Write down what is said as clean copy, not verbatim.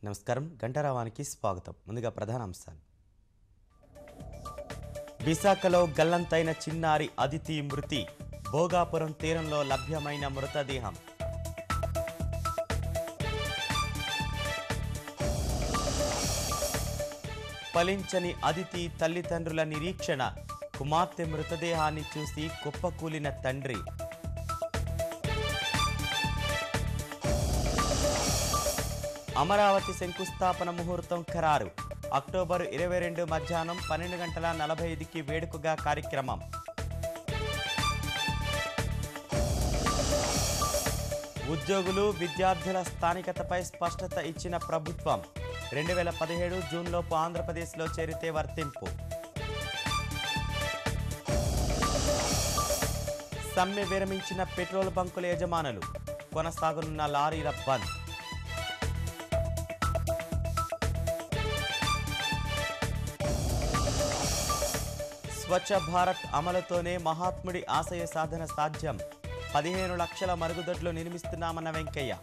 నమస్కారం గంటారావానికి స్వాగతం. ముందుగా ప్రధాన అంశాలు. విశాఖలో గల్లంతైన చిన్నారి అదితి మృతి, భోగాపురం తీరంలో లభ్యమైన మృతదేహం. ఫలించని అదితి తల్లిదండ్రుల నిరీక్షణ, కుమార్తె మృతదేహాన్ని చూసి కుప్పకూలిన తండ్రి. అమరావతి శంకుస్థాపన ముహూర్తం ఖరారు, అక్టోబర్ 22 మధ్యాహ్నం 12:45కి వేడుకగా కార్యక్రమం. ఉద్యోగులు విద్యార్థుల స్థానికతపై స్పష్టత ఇచ్చిన ప్రభుత్వం, 2017 జూన్లోపు ఆంధ్రప్రదేశ్లో చేరితే వర్తింపు. సమ్మె విరమించిన పెట్రోల్ బంకుల యజమానులు, కొనసాగనున్న లారీల బంద్. స్వచ్ఛ భారత్ అమలుతోనే మహాత్ముడి ఆశయ సాధన సాధ్యం, 15 లక్షల మరుగుదొడ్లు నిర్మిస్తున్నామన్న వెంకయ్య.